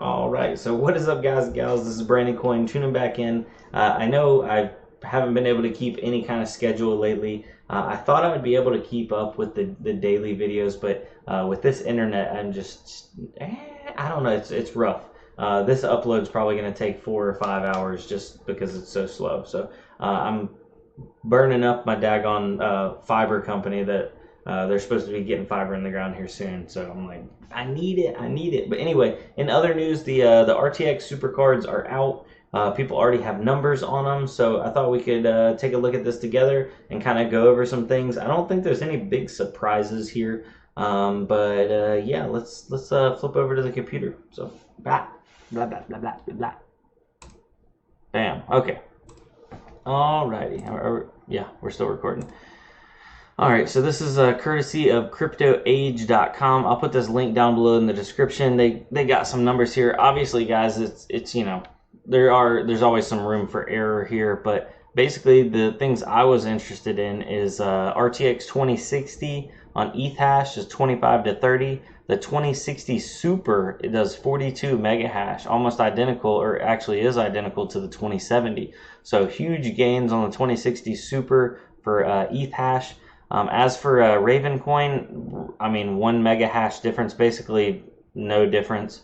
All right, so what is up, guys and gals? This is Brandoncoin tuning back in. I know I haven't been able to keep any kind of schedule lately. I thought I would be able to keep up with the daily videos, but with this internet, I'm just, I don't know, it's rough. This upload's probably going to take 4 or 5 hours just because it's so slow. So I'm burning up my daggone fiber company that they're supposed to be getting fiber in the ground here soon. So I'm like, I need it. But anyway, in other news, the RTX Super cards are out. People already have numbers on them, so I thought we could take a look at this together and kind of go over some things. I don't think there's any big surprises here, but yeah, let's flip over to the computer. So blah blah blah blah blah blah. Bam. Okay. Alrighty. Yeah, we're still recording. Alright, so this is courtesy of cryptoage.com. I'll put this link down below in the description. They got some numbers here. Obviously, guys, it's you know, there's always some room for error here, but basically the things I was interested in is RTX 2060 on ETH hash is 25 to 30. The 2060 Super, it does 42 mega hash, almost identical, or actually is identical to the 2070. So huge gains on the 2060 Super for ETH hash. As for Ravencoin, I mean, 1 mega hash difference, basically no difference.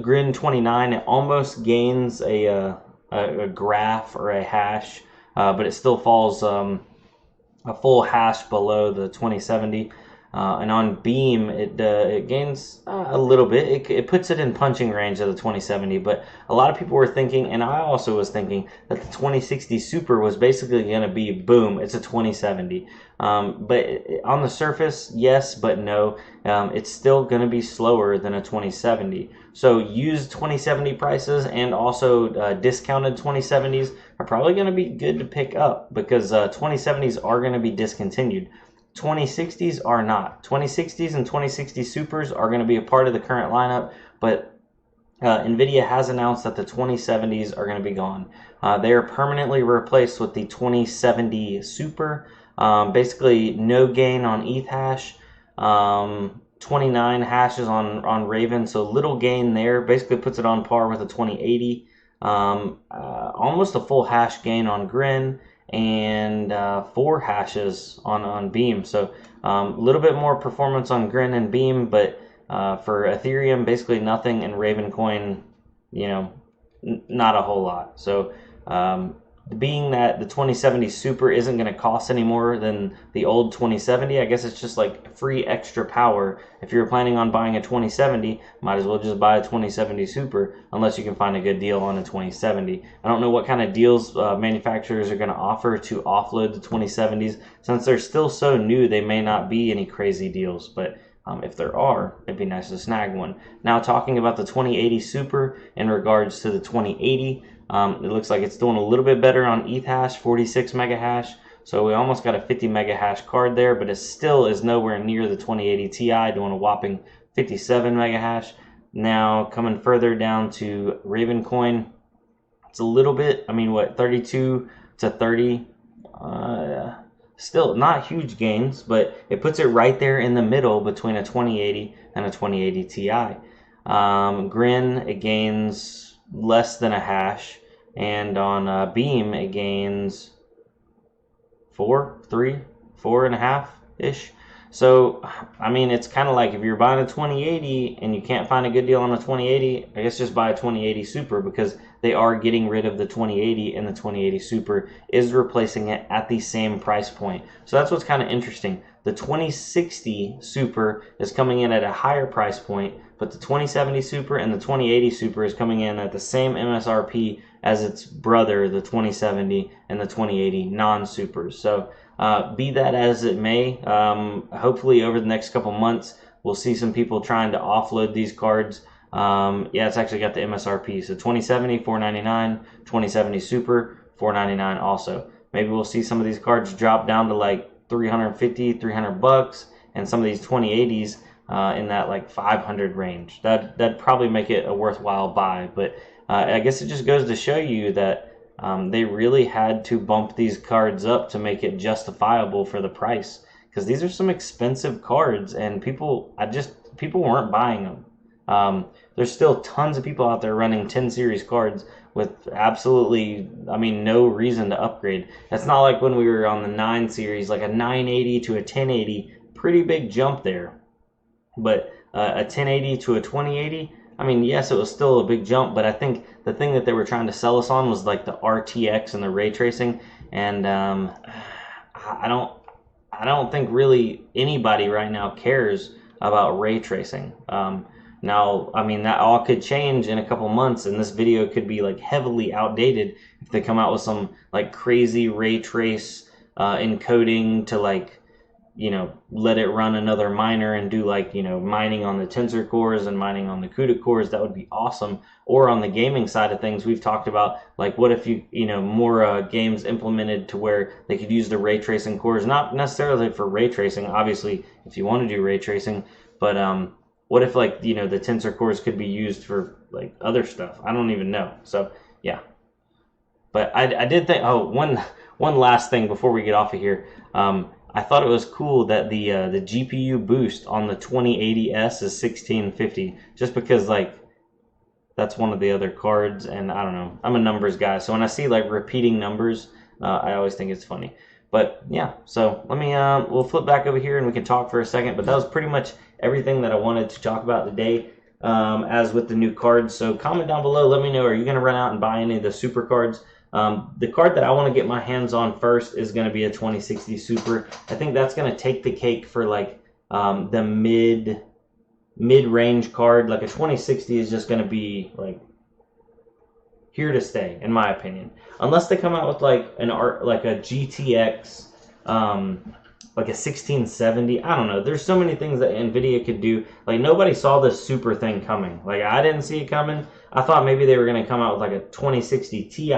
Grin 29, it almost gains a graph or a hash, but it still falls a full hash below the 2070. And on Beam, it gains a little bit. It puts it in punching range of the 2070, but a lot of people were thinking, and I also was thinking, that the 2060 Super was basically going to be, boom, it's a 2070. But on the surface, yes, but no. It's still going to be slower than a 2070. So used 2070 prices and also discounted 2070s are probably going to be good to pick up because 2070s are going to be discontinued. 2060s are not. 2060s and 2060 Supers are going to be a part of the current lineup, but Nvidia has announced that the 2070s are going to be gone. They are permanently replaced with the 2070 Super. Basically, no gain on ETH hash, 29 hashes on Raven, so little gain there. Basically puts it on par with a 2080. Almost a full hash gain on Grin, and 4 hashes on Beam. So a little bit more performance on Grin and Beam, but for Ethereum, basically nothing, and Ravencoin, you know, not a whole lot. So being that the 2070 Super isn't going to cost any more than the old 2070, I guess it's just like free extra power. If you're planning on buying a 2070, might as well just buy a 2070 Super, unless you can find a good deal on a 2070. I don't know what kind of deals manufacturers are going to offer to offload the 2070s. Since they're still so new, they may not be any crazy deals, but if there are, it'd be nice to snag one. Now, talking about the 2080 Super in regards to the 2080, it looks like it's doing a little bit better on ETH hash, 46 mega hash. So we almost got a 50 mega hash card there, but it still is nowhere near the 2080 Ti, doing a whopping 57 mega hash. Now, coming further down to Ravencoin, it's a little bit, I mean, what, 32 to 30? Still not huge gains, but it puts it right there in the middle between a 2080 and a 2080 Ti. Grin, it gains less than a hash, and on Beam, it gains 4.5 ish. So, I mean, it's kind of like if you're buying a 2080 and you can't find a good deal on a 2080, I guess just buy a 2080 Super, because they are getting rid of the 2080 and the 2080 Super is replacing it at the same price point. So that's what's kind of interesting. The 2060 Super is coming in at a higher price point, but the 2070 Super and the 2080 Super is coming in at the same MSRP as its brother, the 2070 and the 2080 non-supers. So be that as it may, hopefully over the next couple months, we'll see some people trying to offload these cards. Yeah, it's actually got the MSRP. So 2070, $499, 2070 Super, $499 also. Maybe we'll see some of these cards drop down to like 350, 300 bucks, and some of these 2080s in that like 500 range. That'd probably make it a worthwhile buy. But I guess it just goes to show you that they really had to bump these cards up to make it justifiable for the price, because these are some expensive cards, and people weren't buying them. There's still tons of people out there running 10 series cards with absolutely, I mean, no reason to upgrade. That's not like when we were on the 9 series, like a 980 to a 1080, pretty big jump there. But a 1080 to a 2080, I mean, yes, it was still a big jump, but I think the thing that they were trying to sell us on was like the RTX and the ray tracing, and I don't think really anybody right now cares about ray tracing. Now, I mean, that all could change in a couple months, and this video could be like heavily outdated if they come out with some like crazy ray trace encoding to like, you know, let it run another miner and do like, you know, mining on the tensor cores and mining on the CUDA cores. That would be awesome. Or on the gaming side of things, we've talked about like, what if you know, more games implemented to where they could use the ray tracing cores, not necessarily for ray tracing, obviously, if you want to do ray tracing, but what if, like, you know, the tensor cores could be used for like other stuff? I don't even know. So yeah, but I did think, oh, one last thing before we get off of here. I thought it was cool that the GPU boost on the 2080S is 1650, just because like that's one of the other cards, and I don't know, I'm a numbers guy, so when I see like repeating numbers, I always think it's funny. But yeah, so let me we'll flip back over here and we can talk for a second. But that was pretty much everything that I wanted to talk about today, as with the new cards. So comment down below, let me know, are you going to run out and buy any of the super cards? The card that I want to get my hands on first is going to be a 2060 Super. I think that's going to take the cake for like the mid-range card. Like a 2060 is just going to be like here to stay, in my opinion. Unless they come out with like like a GTX, like a 1670. I don't know. There's so many things that Nvidia could do. Like, nobody saw this super thing coming. Like, I didn't see it coming. I thought maybe they were going to come out with like a 2060 Ti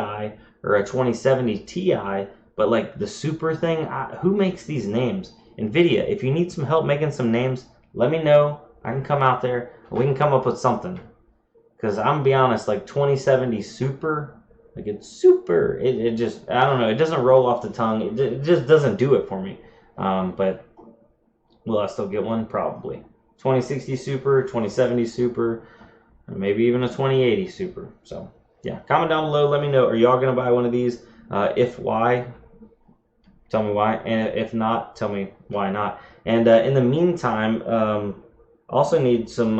or a 2070 Ti, but like the super thing, who makes these names? Nvidia, if you need some help making some names, let me know. I can come out there. We can come up with something. Because I'm gonna be honest, like 2070 Super, like it's super. It just, I don't know, it doesn't roll off the tongue. It just doesn't do it for me. But will I still get one? Probably. 2060 Super, 2070 Super, or maybe even a 2080 Super. So yeah, comment down below. Let me know. Are y'all gonna buy one of these? If why, tell me why. And if not, tell me why not. And in the meantime, also need some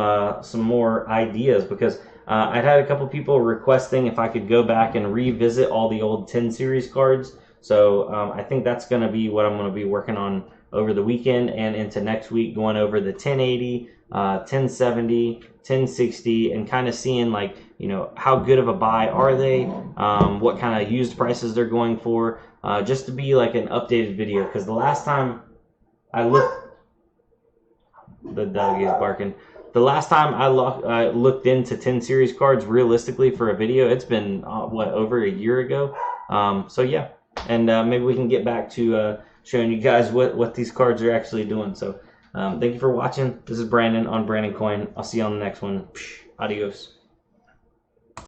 more ideas, because I'd had a couple people requesting if I could go back and revisit all the old 10 series cards. So I think that's going to be what I'm going to be working on over the weekend and into next week, going over the 1080, 1070, 1060, and kind of seeing, like, you know, how good of a buy are they, what kind of used prices they're going for, just to be like an updated video. Because the last time I looked, the dog is barking. The last time I looked into 10 series cards realistically for a video, it's been what, over a year ago. So yeah, and maybe we can get back to showing you guys what these cards are actually doing. So thank you for watching. This is Brandon on Brandoncoin. I'll see you on the next one. Adios.